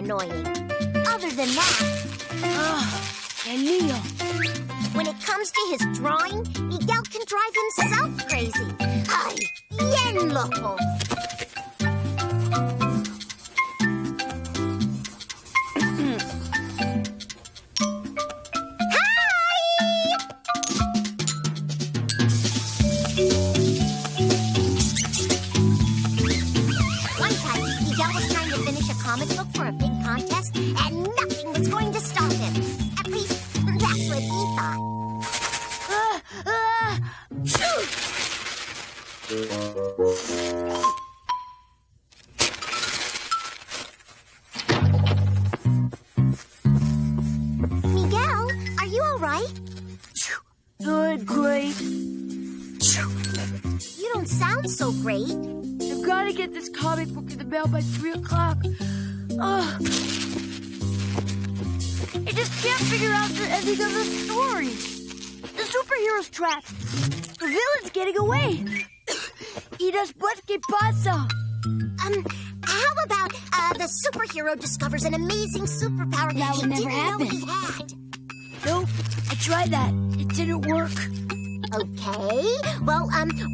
annoying. Other than that... El lío. When it comes to his drawing, Miguel can drive himself crazy. Ay, bien loco. Comic book for a big contest, and nothing was going to stop him. At least, that's what he thought. Miguel, are you all right? Good, great. You don't sound so great. I've got to get this comic book in the mail by 3 o'clock. I just can't figure out the ending of the story. The superhero's trapped. The villain's getting away. Y después, ¿qué pasa? How about the superhero discovers an amazing superpower that he would never didn't know happen. he had? Nope, I tried that. It didn't work. Okay, well,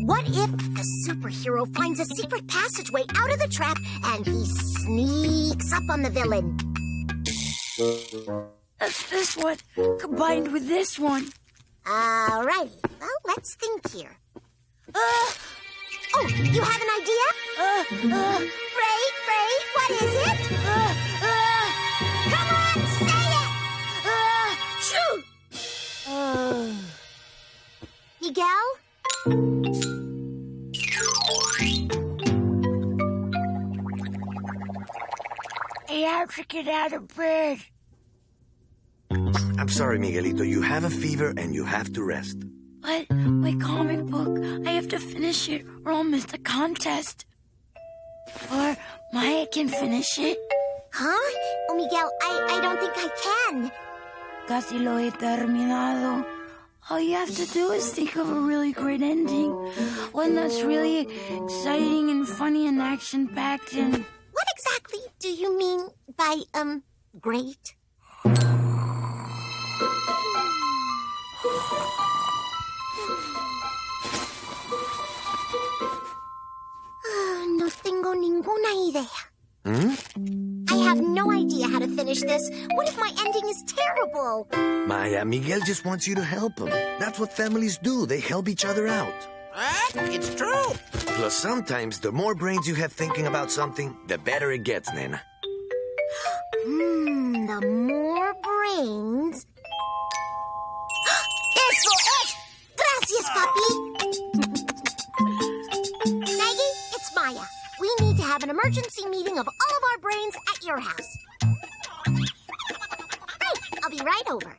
what if the superhero finds a secret passageway out of the trap and he sneaks up on the villain? That's this one, combined with this one. All right, well, let's think here. Oh, you have an idea? Ray, what is it? Come on, say it! Shoot! Miguel? I have to get out of bed. I'm sorry, Miguelito. You have a fever and you have to rest. But my comic book, I have to finish it or I'll miss the contest. Or Maya can finish it. Huh? Oh, Miguel, I don't think I can. Casi lo he terminado. All you have to do is think of a really great ending. One that's really exciting and funny and action-packed and... What exactly do you mean by, great? No tengo ninguna idea. I have no idea how to finish this. What if my ending is terrible? Maya, Miguel just wants you to help him. That's what families do. They help each other out. What? It's true. Plus, sometimes the more brains you have thinking about something, the better it gets, Nena. The more brains... Eso es! Gracias, papi! Maggie, it's Maya. We need to have an emergency meeting of all of our brains at your house. Great, I'll be right over.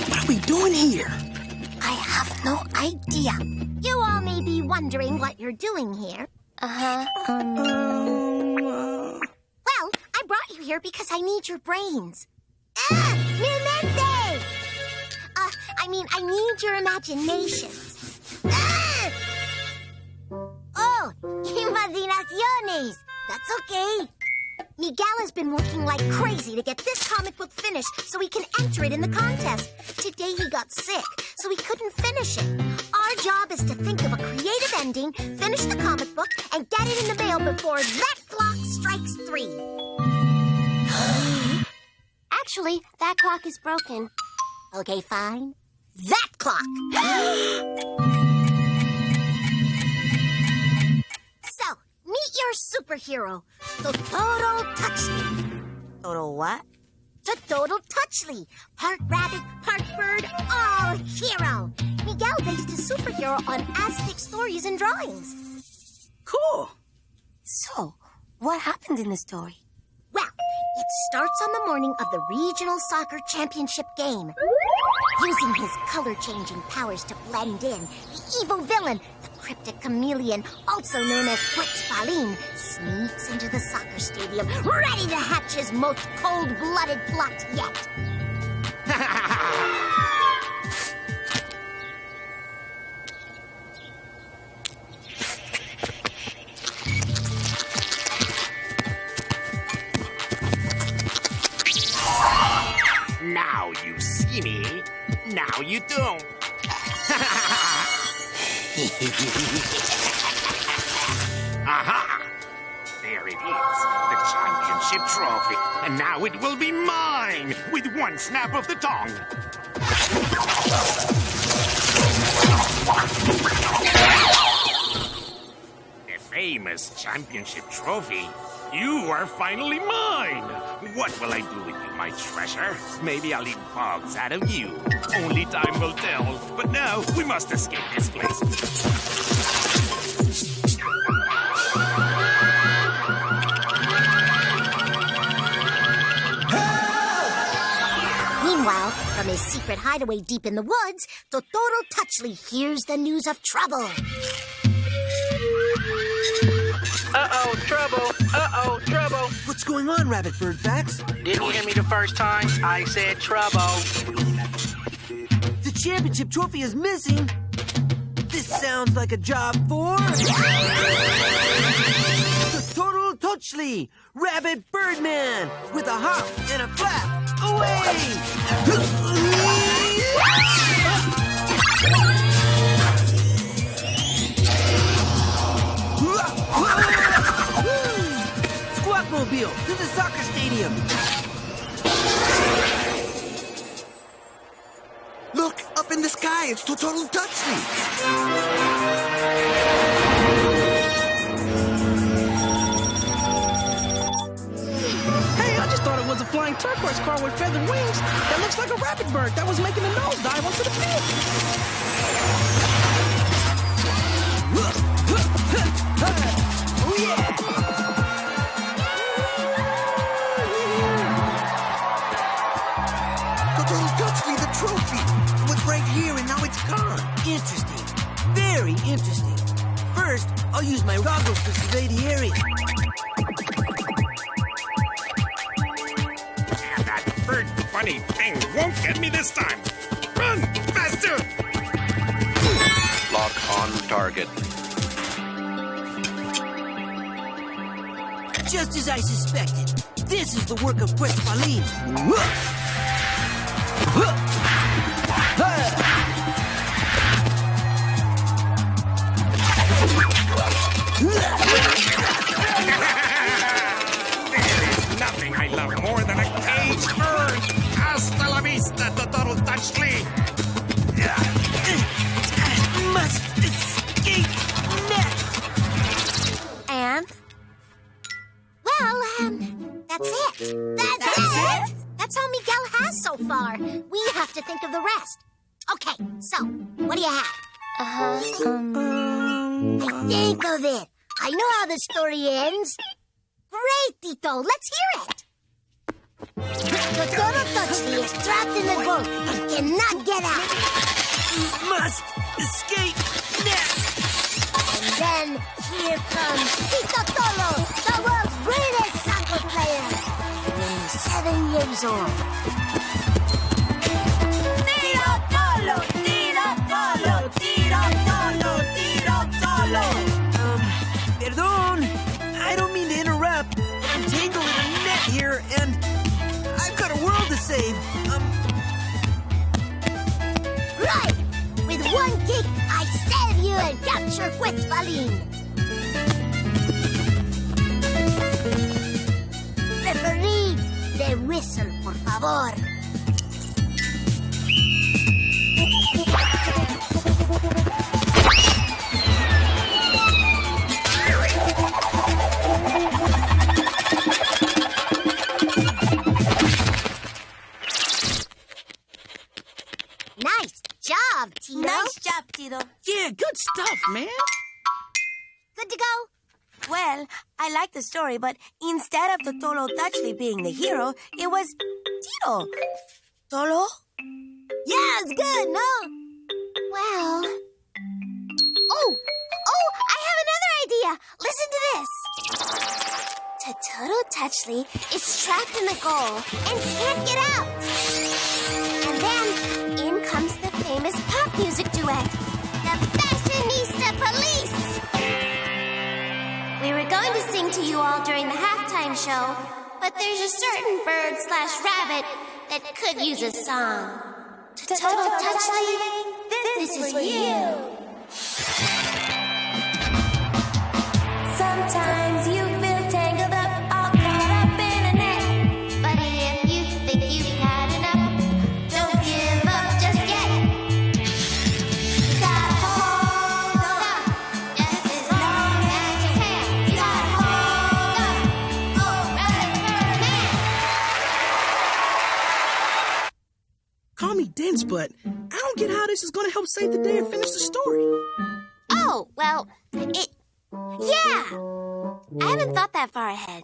What are we doing here? I have no idea. You all may be wondering what you're doing here. Well, I brought you here because I need your brains. Mi mente! I need your imaginations. Oh, imaginaciones! That's okay. Miguel has been working like crazy to get this comic book finished so he can enter it in the contest. Today he got sick, so he couldn't finish it. Our job is to think of a creative ending, finish the comic book, and get it in the mail before that clock strikes 3. Actually, that clock is broken. Okay, fine. That clock! So, meet your superhero, Totoro Touchly. Total what? Totoro Touchly. Part rabbit, part bird, all hero. Miguel based his superhero on Aztec stories and drawings. Cool. So, what happened in the story? Well, it starts on the morning of the regional soccer championship game. Using his color-changing powers to blend in, the evil villain, the cryptic chameleon, also known as Quetzalcoatl, sneaks into the soccer stadium, ready to hatch his most cold-blooded plot yet. Now you see me, now you don't. Aha! There it is, the championship trophy. And now it will be mine with one snap of the tongue. The famous championship trophy. You are finally mine! What will I do with you, my treasure? Maybe I'll eat bugs out of you. Only time will tell. But now, we must escape this place. Meanwhile, from his secret hideaway deep in the woods, Totoro Touchley hears the news of trouble. Uh-oh, trouble. Uh-oh, trouble. What's going on, Rabbit Birdfax? Didn't you hear me the first time? I said trouble. The championship trophy is missing. This sounds like a job for... Totoro Touchley, Rabbit Birdman, with a hop and a flap. Squawkmobile to the soccer stadium. Look, up in the sky, it's Totoro Touchley. Hey, I just thought it was a flying turquoise car with feathered wings that looks like a rabbit bird that was making a nosedive onto the field. Oh, yeah! Totoro Touchley, the trophy. It was right here and now it's gone. Interesting. Very interesting. First, I'll use my goggles to survey the area. And that bird funny thing won't get me this time. Run! Faster! Lock on target. Just as I suspected, this is the work of Quetzalcoatl. There is nothing I love more than a caged bird. Hasta la vista, Totoro Touchley. Must escape net. And? Well, that's it. That's it? That's all Miguel has so far. We have to think of the rest. Okay, so, what do you have? I think of it. I know how the story ends. Great, Tito. Let's hear it. Totoro Touchley is trapped in the boat and cannot get out. Must escape net. And then here comes Tito Tolo, the world's greatest soccer player. When he's 7 years old. Tito Tolo, Tito Tolo, Tito Tolo, Tito Tolo. Perdón. I don't mean to interrupt, but I'm tangled in a net here, and I've got a world to save. Right! With one kick, I save you and capture Quetzalcoatl. Referee, the whistle, por favor. Nice job, Tito. Nice job, Tito. Yeah, good stuff, man. Good to go? Well, I like the story, but instead of Totoro Touchley being the hero, it was Tito. Tolo? Yeah, it's good, no? Well... Oh, I have another idea. Listen to this. Totoro Touchley is trapped in the goal and can't get out. And then in comes the famous pop music duet, the Fashionista Police. We were going to sing to you all during the halftime show, but there's a certain bird/rabbit that could use a song. Totoro Touchley, this is for you. Sometimes you feel tangled up, all caught up in a net. But if you think you've had enough, don't give up just yet. You gotta hold on, just as long as you can. You gotta hold on, oh, brother, man. Call me dense, but I don't get how this is gonna help save the day and finish the story. Oh, well, yeah! I haven't thought that far ahead.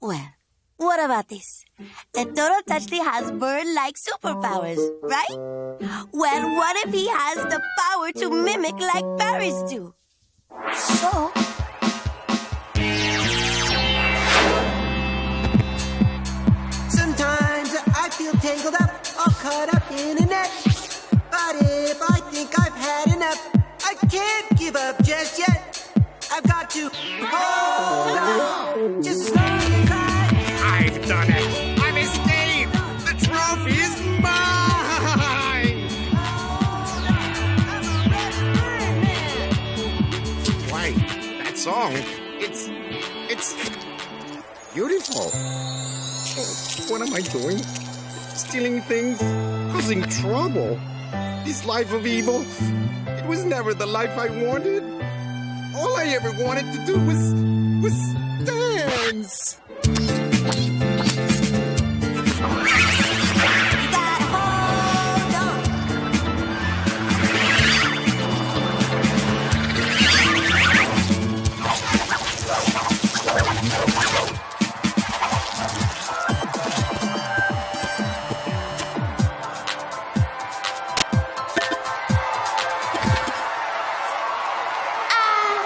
Well, what about this? Totoro Touchley has bird-like superpowers, right? Well, what if he has the power to mimic like fairies do? So... Sometimes I feel tangled up, all caught up in a net. But if I think I've had enough, I can't give up just yet. I've got to hold on, just as long as I can. I've done it. I've escaped. The trophy is mine. Why, that song, it's beautiful. Oh, what am I doing? Stealing things? Causing trouble? This life of evil? It was never the life I wanted. All I ever wanted to do was dance. You gotta hold on.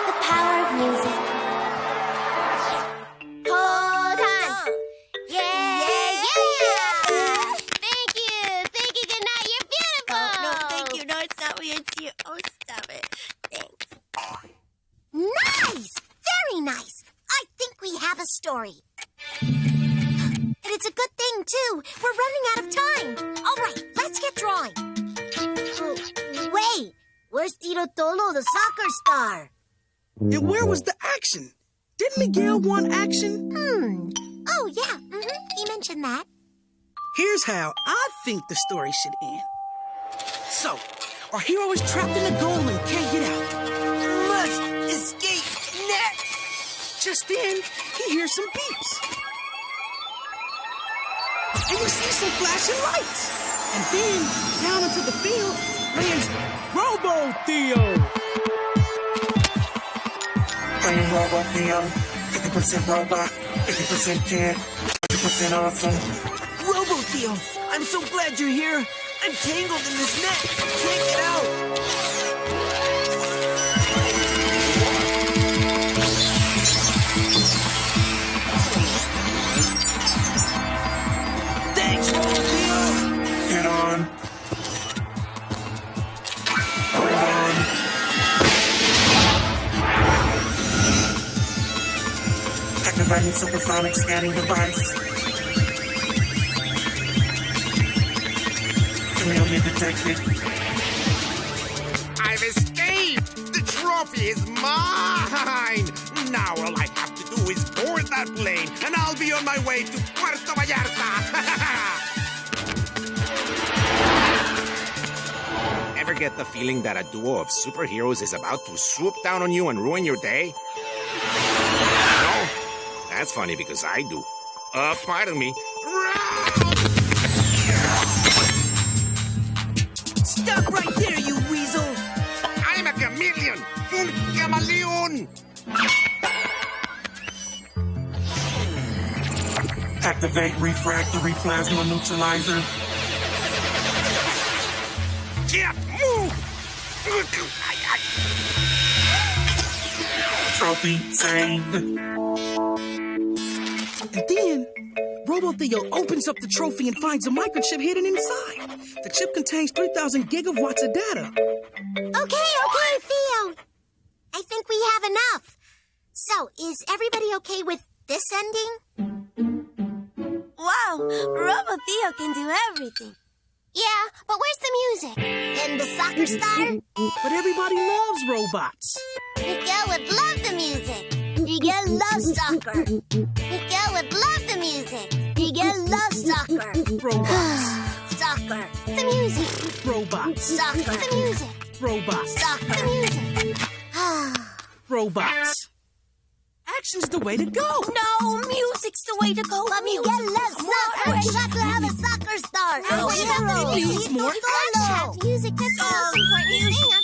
The power of music. Hold on. Yeah. Thank you. Good night. You're beautiful. Oh, no, thank you. No, it's not me, it's you. Oh, stop it. Thanks. Nice! Very nice. I think we have a story. And it's a good thing, too. We're running out of time. All right, let's get drawing. Oh, wait. Where's Tito Tolo, the soccer star? And where was the action? Didn't Miguel want action? Oh, yeah. He mentioned that. Here's how I think the story should end. So, our hero is trapped in a goal and can't get out. Must escape net. Just then, he hears some beeps. And he sees some flashing lights. And then, down into the field, lands Robo Theo. I am Robo Theo. 50% robot, 50% kid, 50% awesome. Robo Theo, I'm so glad you're here. I'm tangled in this net. Can't get out. Thanks, Robo Theo. Get on. Hold on. Activating supersonic scanning device. Clearly detected. I've escaped! The trophy is mine! Now all I have to do is board that plane, and I'll be on my way to Puerto Vallarta! Ever get the feeling that a duo of superheroes is about to swoop down on you and ruin your day? No? That's funny because I do. Pardon me. Stop right there, you weasel. I'm a chameleon! Un camaleon! Activate refractory plasma neutralizer. can't move! Trophy saved. And then, Robo-Theo opens up the trophy and finds a microchip hidden inside. The chip contains 3,000 gigawatts of data. Okay, Theo. I think we have enough. So, is everybody okay with this ending? Wow, Robo-Theo can do everything. Yeah, but where's the music? And the soccer star? But everybody loves robots. Miguel would love the music. Miguel loves soccer. Miguel would love the music. Miguel loves soccer. Robots. Soccer. The music. Robots. Soccer. The music. Robots. Soccer. The music. Robots. Action's the way to go. No, music's the way to go. But Miguel loves soccer. You got to have a soccer star. Oh, hero. Needs more Have music. That's the most important thing.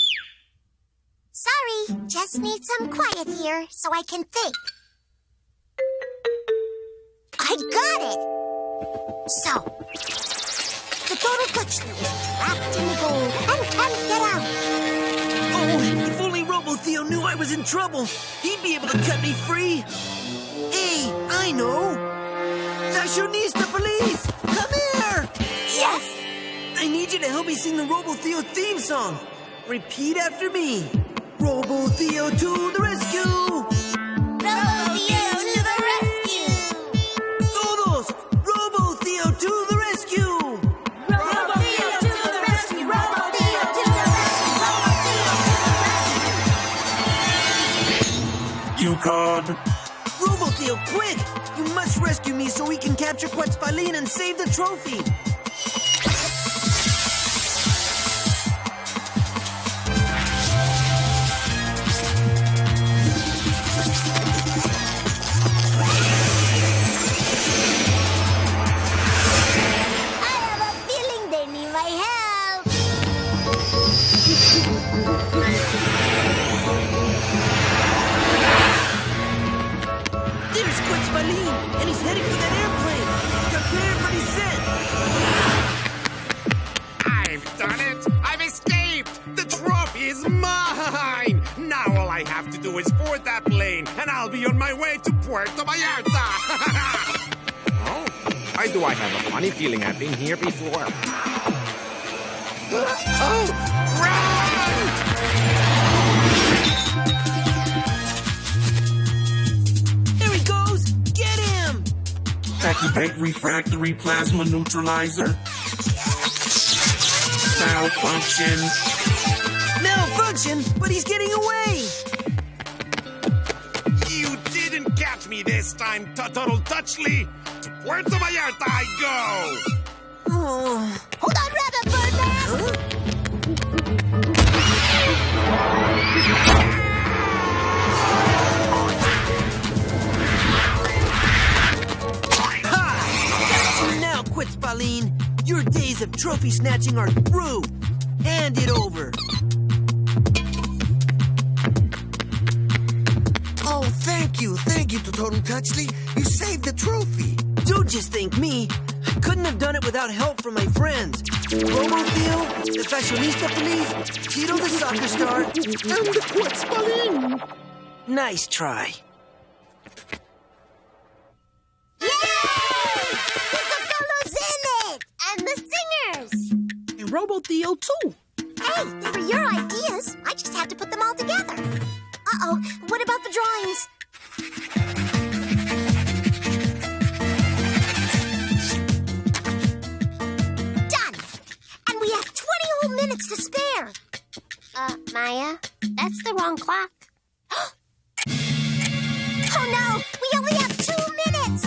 Sorry, just need some quiet here so I can think. I got it! So, the Total Touchdown is trapped in the goal and can't get out. Oh, if only Robo-Theo knew I was in trouble, he'd be able to cut me free. Hey, I know. Fashionista police, come here! Yes! I need you to help me sing the Robo-Theo theme song. Repeat after me. Robo-Theo to the rescue! Robo-Theo to the rescue! Todos! Robo-Theo to the rescue! Robo-Theo to the rescue! Robo-Theo to the rescue! You called. Robo-Theo, quick! You must rescue me so we can capture Quetzalcoatl and save the trophy! There's Quetzalcoatl, and he's heading for that airplane. Prepare, buddy, set. I've done it! I've escaped! The trophy is mine! Now all I have to do is board that plane, and I'll be on my way to Puerto Vallarta! Oh, why do I have a funny feeling I've been here before? Oh, run! There he goes! Get him! Activate refractory plasma neutralizer. Malfunction. Malfunction? But he's getting away! You didn't catch me this time, Total Touchly! To Puerto Vallarta I go! Oh. Hold on, Rabbit Birdman! Ha! Got you now, Quetzalcoatl. Your days of trophy snatching are through. Hand it over. Oh, thank you to Total Touchly. You saved the trophy. Don't just thank me. I couldn't have done it without help from my friends. Robo-Theo, the Fashionista Police, Tito the Soccer Star, and the Quetzalcoatl. Nice try. Yay! Coca-Cola's in it! And the singers! And Robo-Theo, too. Hey, they were your ideas. I just had to put them all together. Uh-oh, what about the drawings? Done! And we have 20 whole minutes to spare. Maya, that's the wrong clock. Oh no, we only have 2 minutes!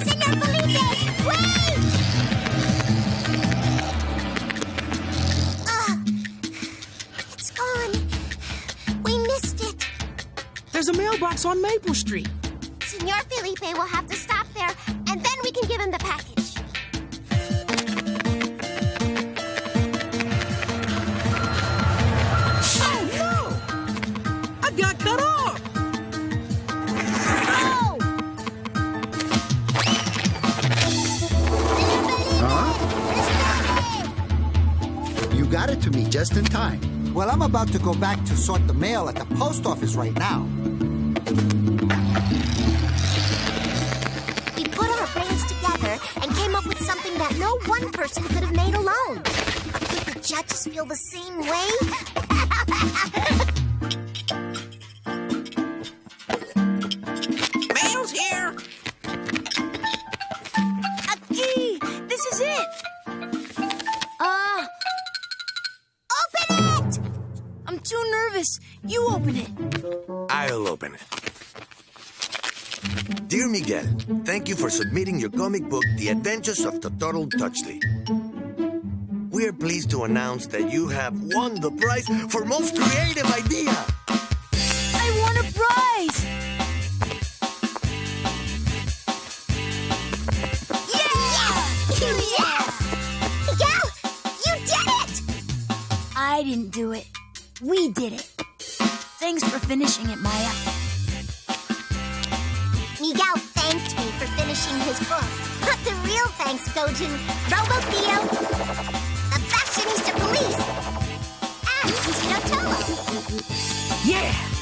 Senor Felipe, wait! It's gone. We missed it. There's a mailbox on Maple Street. Senor Felipe will have to stop there, and then we can give him the package. Oh, no! I got cut off! Oh! just in time. Well, I'm about to go back to sort the mail at the post office right now. We put our brains together and came up with something that no one person could have made alone. Could the judges feel the same way? Mail's here. Aki, this is it. Open it! I'm too nervous. You open it. I'll open it. Dear Miguel, thank you for submitting your comic book, The Adventures of Totoro Touchley. We are pleased to announce that you have won the prize for most creative idea. I won a prize. Yes! Yes! Miguel, you did it! I didn't do it. We did it. Thanks for finishing it, Maya. Miguel thanked me for finishing his book. But the real thanks go to Robo Theo, the Fashionista Police, and Tito Tolo. Yeah!